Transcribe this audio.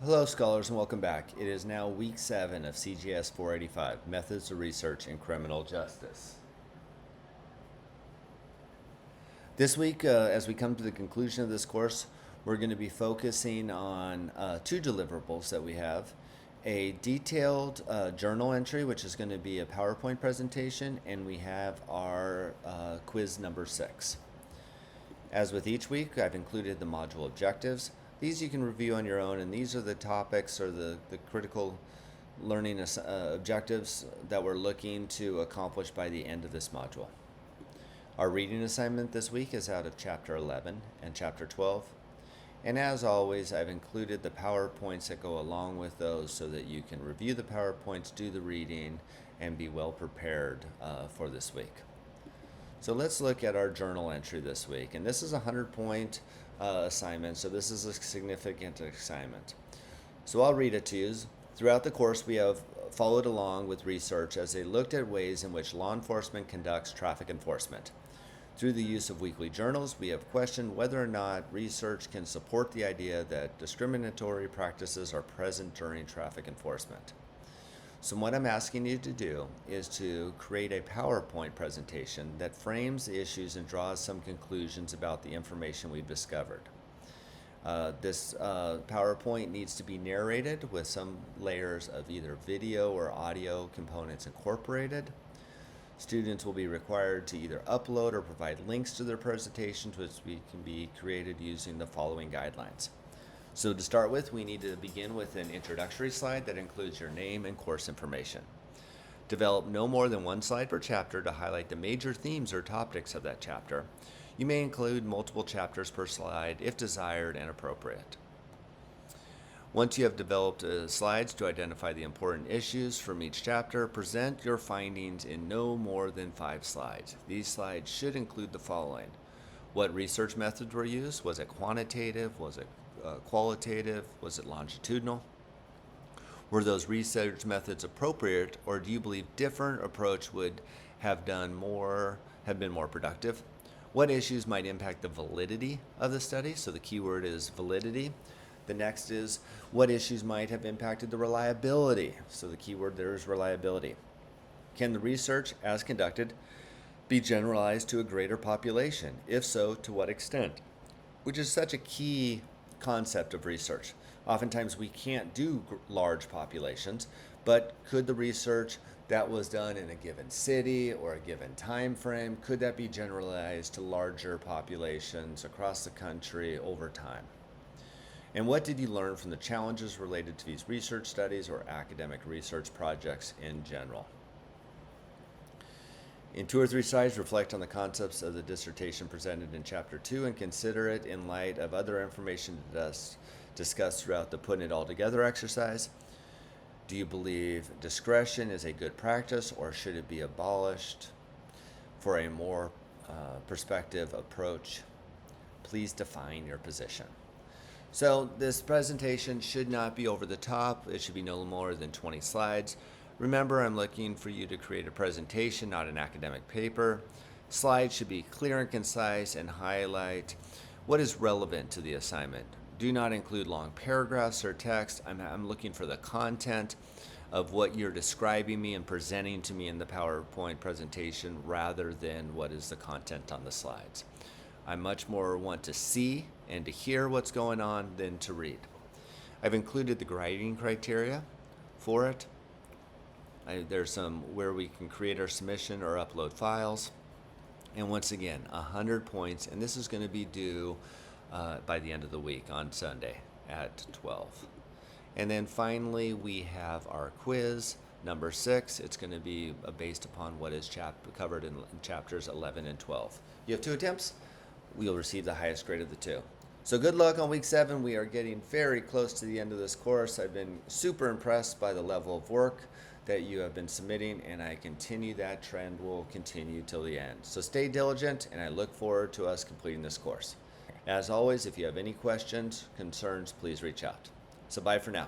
Hello, scholars, and welcome back. It is now week 7 of CGS 485, Methods of Research in Criminal Justice. This week, as we come to the conclusion of this course, we're going to be focusing on two deliverables that we have. A detailed journal entry, which is going to be a PowerPoint presentation, and we have our quiz number 6. As with each week, I've included the module objectives. These you can review on your own, and these are the topics or the critical learning objectives that we're looking to accomplish by the end of this module. Our reading assignment this week is out of Chapter 11 and Chapter 12. And as always, I've included the PowerPoints that go along with those so that you can review the PowerPoints, do the reading, and be well prepared for this week. So let's look at our journal entry this week. And this is a 100-point assignment, so this is a significant assignment. So I'll read it to you. Throughout the course, we have followed along with research as they looked at ways in which law enforcement conducts traffic enforcement. Through the use of weekly journals, we have questioned whether or not research can support the idea that discriminatory practices are present during traffic enforcement. So what I'm asking you to do is to create a PowerPoint presentation that frames the issues and draws some conclusions about the information we've discovered. This PowerPoint needs to be narrated with some layers of either video or audio components incorporated. Students will be required to either upload or provide links to their presentations, which can be created using the following guidelines. So to start with, we need to begin with an introductory slide that includes your name and course information. Develop no more than one slide per chapter to highlight the major themes or topics of that chapter. You may include multiple chapters per slide if desired and appropriate. Once you have developed slides to identify the important issues from each chapter, present your findings in no more than 5 slides. These slides should include the following. What research methods were used? Was it quantitative? Was it qualitative? Was it longitudinal? Were those research methods appropriate, or do you believe different approach would have been more productive? What issues might impact the validity of the study? So the key word is validity. The next is what issues might have impacted the reliability? So the key word there is reliability. Can the research as conducted be generalized to a greater population? If so, to what extent? Which is such a key concept of research. Oftentimes we can't do large populations, but could the research that was done in a given city or a given time frame, could that be generalized to larger populations across the country over time? And what did you learn from the challenges related to these research studies or academic research projects in general? In 2 or 3 slides, reflect on the concepts of the dissertation presented in Chapter 2 and consider it in light of other information discussed throughout the putting it all together exercise. Do you believe discretion is a good practice, or should it be abolished for a more perspective approach? Please define your position. So this presentation should not be over the top. It should be no more than 20 slides. Remember, I'm looking for you to create a presentation, not an academic paper. Slides should be clear and concise and highlight what is relevant to the assignment. Do not include long paragraphs or text. I'm looking for the content of what you're describing me and presenting to me in the PowerPoint presentation rather than what is the content on the slides. I much more want to see and to hear what's going on than to read. I've included the grading criteria for it. There's some where we can create our submission or upload files. And once again, 100 points, and this is going to be due by the end of the week on Sunday at 12. And then finally, we have our quiz, number 6. It's going to be based upon what is covered in chapters 11 and 12. You have 2 attempts. We'll receive the highest grade of the 2. So good luck on week 7. We are getting very close to the end of this course. I've been super impressed by the level of work that you have been submitting, and I continue that trend will continue till the end. So stay diligent, and I look forward to us completing this course. As always, if you have any questions, concerns, please reach out. So bye for now.